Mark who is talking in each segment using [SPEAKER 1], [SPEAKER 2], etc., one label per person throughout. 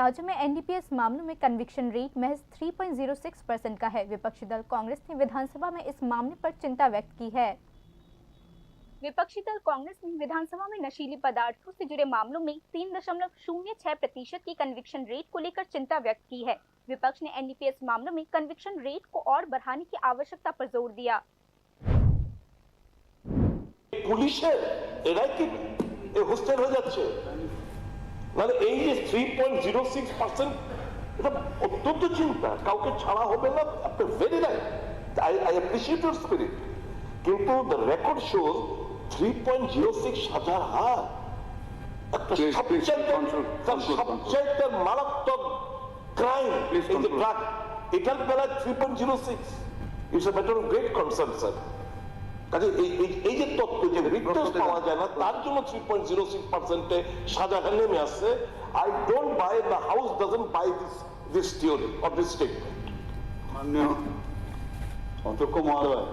[SPEAKER 1] राज्य में एनडीपीएस मामलों में कन्विक्शन रेट महज 3.06% का है। विपक्षी दल कांग्रेस ने विधानसभा में इस मामले पर चिंता व्यक्त की है। विपक्षी दल कांग्रेस ने विधानसभा में नशीले पदार्थों से जुड़े मामलों में 3.06% की कन्विक्शन रेट को लेकर चिंता व्यक्त की है। विपक्ष ने एनडीपीएस मामलों में कन्विक्शन रेट को और बढ़ाने की आवश्यकता पर जोर दिया।
[SPEAKER 2] পুলিশের এরাই কি হোস্টেল হয়ে যাচ্ছে, মানে এই যে 3.06% এটা অত্যন্ত চিন্তা, কাউকে ছাড়া হবে না। আপনি very right, I appreciate your spirit, কিন্তু দ্য রেকর্ড শোজ 3.06 হাজার হার একটা সবচাইতে মারাত্মক ক্রাইম এই যে ড্রাগ, এটার বেলায় 3.06 it's a matter of great concern sir. এই যে তথ্য যে রিপোর্ট পাওয়া যায় না তার জন্য 3.06% সাজা নেমে আসছে। I don't buy, the house doesn't buy this theory or this statement.
[SPEAKER 3] মাননীয় অধ্যক্ষ মহোদয়,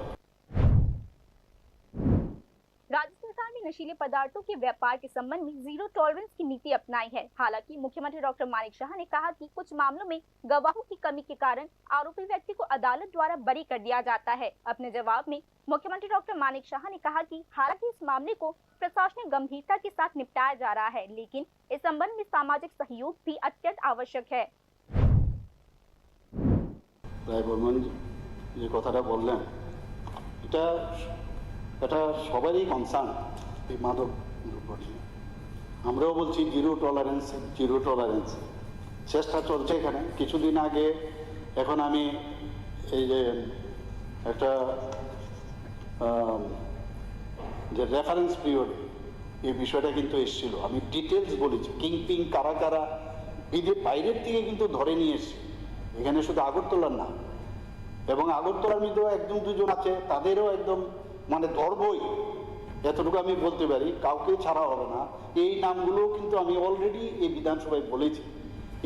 [SPEAKER 1] राज्य सरकार ने नशीले पदार्थों के व्यापार के संबंध में जीरो टॉलरेंस की नीति अपनाई है। हालांकि मुख्यमंत्री डॉक्टर मानिक शाह ने कहा कि कुछ मामलों में गवाहों की कमी के कारण आरोपी व्यक्ति को अदालत द्वारा बरी कर दिया जाता है। अपने जवाब में मुख्यमंत्री डॉक्टर मानिक शाह ने कहा कि हालांकि इस मामले को प्रशासनिक गंभीरता के साथ निपटाया जा रहा है, लेकिन इस संबंध में सामाजिक सहयोग भी अत्यंत आवश्यक है।
[SPEAKER 3] যে কথাটা বললেন এটা সবারই কনসার্ন। এই মাদক দ্রব্য নিয়ে আমরাও বলছি জিরো টলারেন্স চেষ্টা চলছে এখানে। কিছুদিন আগে এখন আমি এই যে একটা যে রেফারেন্স পিরিয়ড এই বিষয়টা কিন্তু এসেছিল, আমি ডিটেলস বলেছি কিংপিং কারা কারা বাইরের থেকে কিন্তু ধরে নিয়ে এসছি। এখানে শুধু আগরতলার না, এবং আগরতলার মধ্যেও একজন দুজন আছে, তাদেরও একদম মানে ধরবই, এতটুকু আমি বলতে পারি, কাউকে ছাড়া হবে না। এই নামগুলো কিন্তু আমি অলরেডি এই বিধানসভায় বলেছি।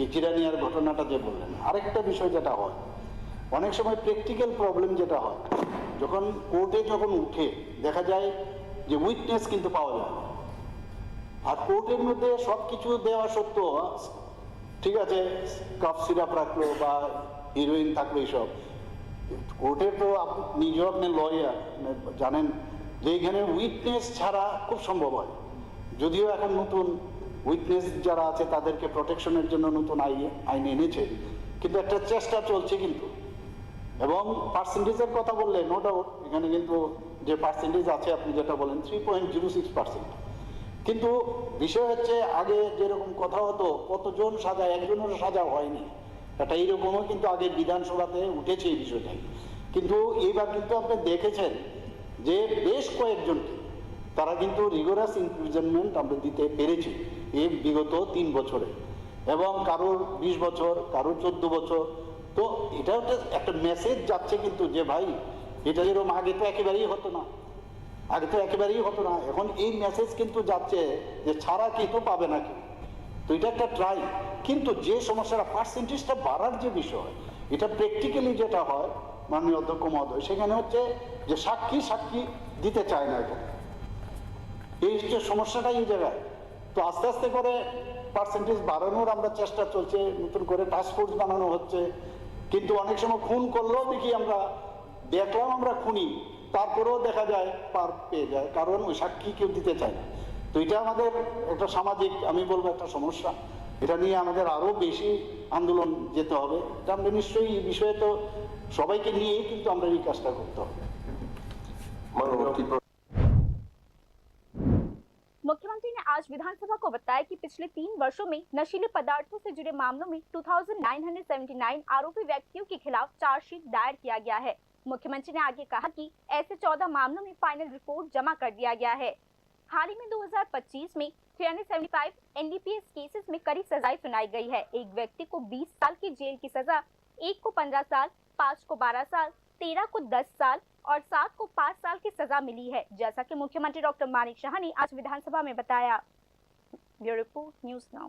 [SPEAKER 3] এই চিরানিয়ার ঘটনাটা যে বললেন, আরেকটা বিষয় যেটা হয় অনেক সময় প্র্যাকটিক্যাল প্রবলেম যেটা হয়, যখন কোর্টে যখন উঠে দেখা যায় যে উইটনেস কিন্তু পাওয়া যায় না। আর কোর্টের মধ্যে সব কিছু দেওয়া সত্ত্বেও, ঠিক আছে কাফ সিরাপ রাখলো বা হিরোইন থাকলো, এইসব কোর্টে তো নিজেও আপনি লয়ার জানেন যে এখানে উইটনেস ছাড়া খুব সম্ভব হয়। যদিও এখন নতুন উইটনেস যারা আছে তাদেরকে প্রোটেকশনের জন্য নতুন আইন এনেছে, কিন্তু একটা চেষ্টা চলছে কিন্তু। এবং পার্সেন্টেজের কথা বললে নো ডাউট এখানে কিন্তু যে পার্সেন্টেজ আছে আপনি যেটা বলেন 3.06%, কিন্তু বিষয় হচ্ছে আগে যেরকম কথা হতো কতজন সাজা, একজনের সাজা হয়নি, এটা এইরকমও কিন্তু আগে বিধানসভাতে উঠেছে এই বিষয়টাই। কিন্তু এইবার কিন্তু আপনি দেখেছেন যে বেশ কয়েকজনকে তারা কিন্তু রিগোরাস ইমপ্রিজনমেন্ট আমরা দিতে পেরেছি এই বিগত 3 বছরে, এবং কারোর 20 বছর, কারোর 14 বছর। তো এটা একটা মেসেজ যাচ্ছে কিন্তু যে ভাই এটা যেরকম আগে তো একেবারেই হতো না, এখন এই মেসেজ কিন্তু যাচ্ছে যে ছাড়া কিন্তু পাবে না কেউ। তো এটা একটা ট্রাই, কিন্তু যে সমস্যাটা পার্সেন্টেজটা বাড়ার যে বিষয়, এটা প্র্যাকটিক্যালি যেটা হয় মাননীয় অধ্যক্ষ মহোদয়, সেখানে হচ্ছে যে সাক্ষী দিতে চায় না। এখানে এই হচ্ছে সমস্যাটাই এই জায়গায়। তো আস্তে আস্তে করে পার্সেন্টেজ বাড়ানোর আমরা চেষ্টা চলছে, নতুন করে টাস্কফোর্স বানানো হচ্ছে। কিন্তু অনেক সময় খুন করলেও দেখি আমরা দেখলাম আমরা খুনি, তারপরেও দেখা যায় পার পেয়ে যায়, কারণ ওই সাক্ষী কেউ দিতে চায় না। তো এটা আমাদের একটা সামাজিক, আমি বলবো একটা সমস্যা। এটা নিয়ে আমাদের আরো বেশি আন্দোলন যেতে হবে। এটা আমরা নিশ্চয়ই এই বিষয়ে তো সবাইকে নিয়েই কিন্তু আমরা এই কাজটা করতে হবে।
[SPEAKER 1] मुख्यमंत्री ने आज विधानसभा को बताया कि पिछले 3 वर्षों में नशीले पदार्थों से जुड़े मामलों में 2979 आरोपी व्यक्तियों के खिलाफ चार्जशीट दायर किया गया है। मुख्यमंत्री ने आगे कहा कि ऐसे 14 मामलों में फाइनल रिपोर्ट जमा कर दिया गया है। हाल ही में 2025 में 375 एनडीपीएस केसेस में कड़ी सजाएं सुनाई गई है। एक व्यक्ति को 20 साल की जेल की सजा, एक को 15 साल, 5 को 12 साल, 13 को 10 साल और 7 को 5 साल की सजा मिली है, जैसा कि मुख्यमंत्री डॉक्टर मानिक शाह ने आज विधानसभा में बताया। Bureau report, news now.